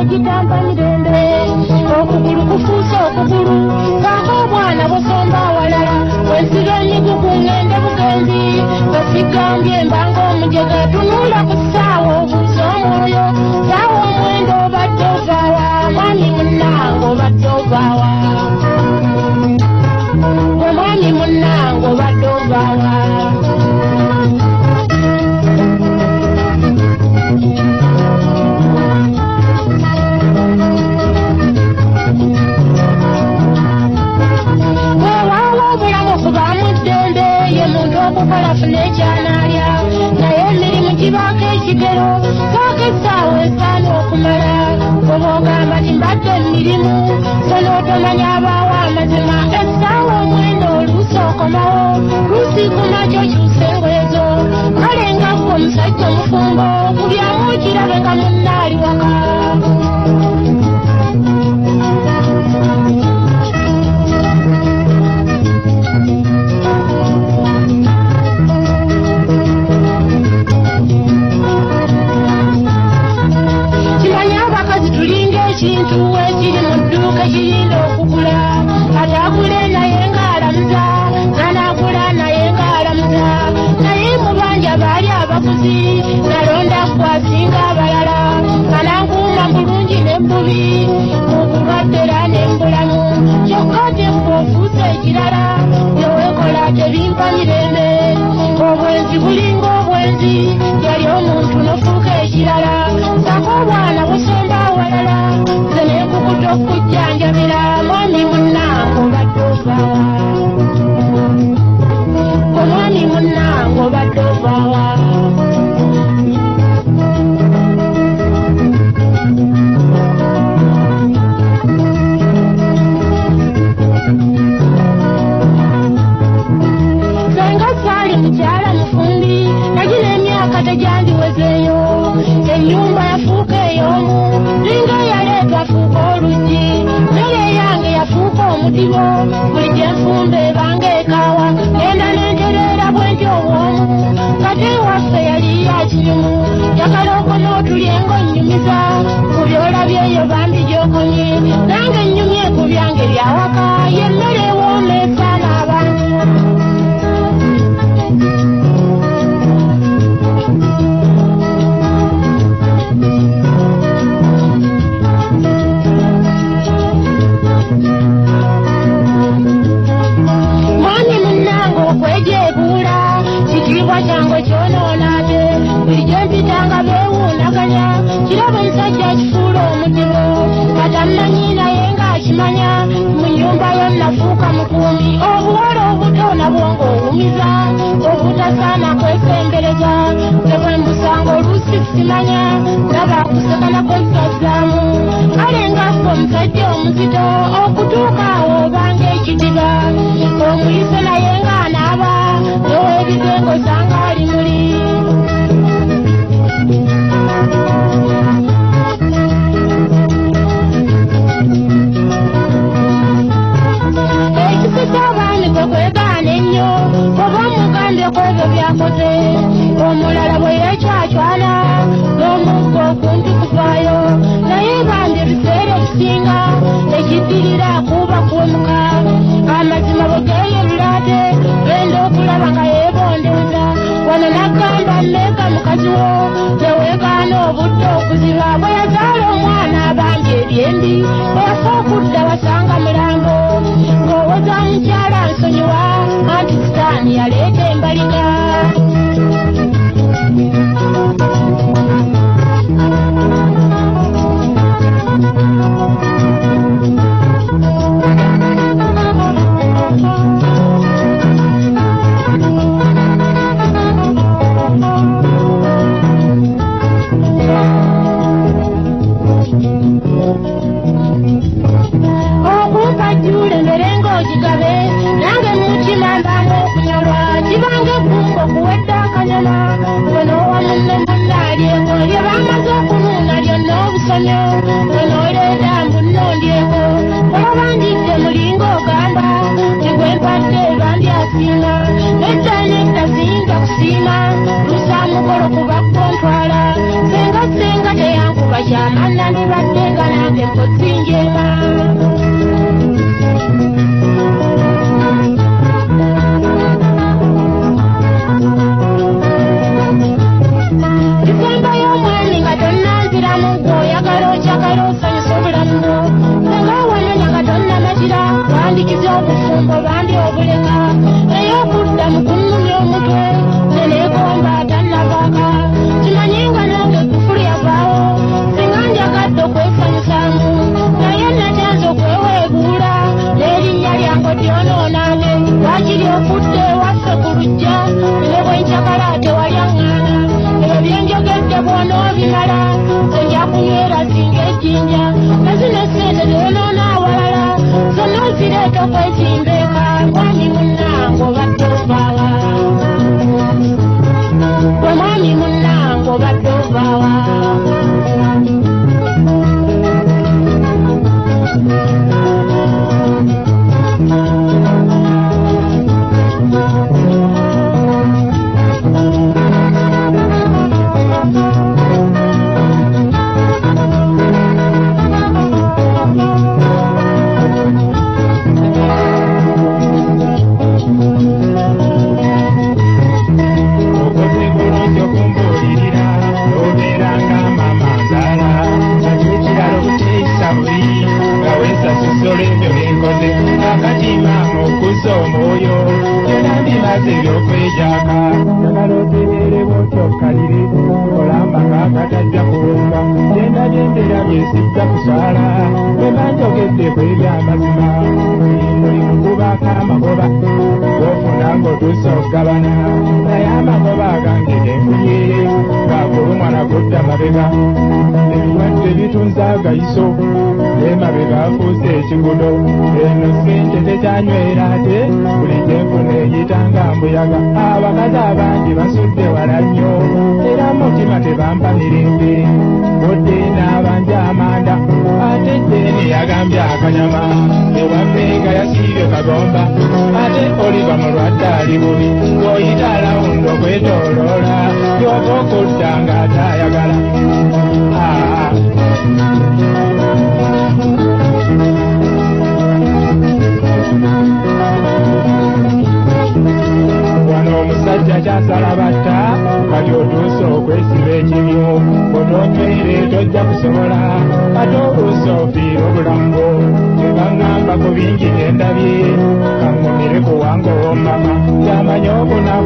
egitamba mirembe okugulu kufuuse okugulu kaako obwana busomba awalala wensiro enyigu ku ngende bugenzi basigambye mbanga omujega tunula ku ssaawa obuuza omwoyo ssaawa omwendo obadde ovaawa mwami munnange obadde ovaawa omwami munnange obadde ovaawa okukolafuna ekyanaalya naye emirimu gibaako ekigero kaako essaawa esaana okumala oba ogamba nti mbadde emirimu sonootomanya abaawo amazima essaawa omwenda oluusi okomawo luusi kumakyo kyusa engoyezo kale nga gwe omusajja omufumbo kulyamu okirabeka munnaali waka ekintu ekiri mu dduuka ekirinda okugula kati agule naye ng'alamuza n'anaagula naye ng'alamuza naye mu bangi abaali abaguzi nalonda kwasinga abalala kanankuuma bulungi n'ebbubi mu bulwadde era n'embulamu kyokka tekwe ofuuse ekirala neweekola tebimpa mirembe obwenzi bulinga obwenzi yali omuntu n'ofuuka ekirala sako obwana busomba awalala zenekukuta okujjanjabira mwami munnange obadde ovaawa omwami munnange obadde ovaawa senga saali mukyala mufumbi nagira emyaka tejandiwezeeyo ennyumba yafuuka ey'omu linga eyaleeta afuuka oluggi naye eyange yafuuka omudibo buli gye nfumba ebanga ekaawa genda n'entereera bwenti obwomu kate ewaffe yali yakinyumu yakaloko n'otulyengo nnyumiza ku byolabyeyo bambi gyokonye nange nnyumye ku byange byawaka yemmere ewooma esaana abantu mwami munnange okwejeebuula kitiibwa kyange kyonoona ate buli gye mpitanga beewuunaganya kiraba omusajja akifuula omudibo katammanyi naye ng'akimanya mu nnyumba yo nafuuka mukuumi obuwala obuto nabwo ng'owumiza obutasaana kwesembereza ne bwe mbusanga oluusi simanya naba akuseka nakwesazaamu kale ngaffe omusajja omuzito okutuuka awo obanga ekidiba omuyise naye ng'anaaba n'oweebigengo sanga ali muli ekisisa abaami kwe kwegaana ennyo oba omugambye ku ebyo byakoze omulala bwe yeekyacwana n'omuggo okuntu kuvaayo naye bambi ebiseera ebisinga ekiddirira akuuba kwemuka amazima bwe geeyerula ate genda okulaba nga yeebondeeza wano naggamba mmeeka mukazi wo teweegaana obudde okuziba bwe yazaala omwana abambi ebyembi bwe yafa okudda wasanga mulambo ng'owoza mukyala nsonyiwa anti sitaani yaleeta embaliga okumpajjula embere ng'ogigabe nange mutima mbamu okunyolwa kibanga ebbunga okuwedde akanyama wenoowa munne munnaalyeko lye bamaze okunuuna lyonna obusomyo wenooleeta mbunondyeko olaba ndidde mulinga ogamba nigwe mpadde bandi asiima nedda nedda siyinza kusiima lusa mukolo kuba kwontwala senga teyankuba kyamanda ndibadde nga nange mpozzi njema. Disemba y'omwami nga tonnanziramu gw'oyagala okyagala osanyusa obulamu bwo. Nga wanona nga tonnamazira wandikiza obufumbo bambi obuleka. Ey'okuddamu kunnumya omutwe neneegomba tannavaaka. Kimanyi nga nange ekkufulu yavaawo singa njagadde okwesanyusamu naye natanze okweweebuula n'erinnya lyange lyonoonaane. Waakiri okudde waffe ku lujja ne bwe njagala tewalyaŋŋaana. Ebyo bye njogedde bw'onoobimala nja kunywera singa ejjinja nazino ssente zoonoona awalala zonna ozireeta okwezimba eka. Mwami munnange obadde ovaawa, gwe mwami munnange obadde ovaawa. Emabega afuuse ekigudo eno ssente tekyanywera ate buli kyenfuna eyitanga mbuyaga. Abakazi abangi basudde wala nnyo era mutima tebampa mirembe. Bodde n'abanja amanda ate Jeni yagambye akanyama. Ewammenga yasiibye kagomba ate oliva mulwadde ali bubi. Bw'oyita alawundo okwetooloola yoba okudda ng'ate ayagala. Wano omusajja kyasala batta kati otuuse okwesiba ekibyo. Bw'otonywere tojja kusobola ate oluusi ofiira obulamu bwo. Tebaŋŋamba ku bingi gyendabye kaŋŋumire kuwanga ow'omama. Kyamanya obunaku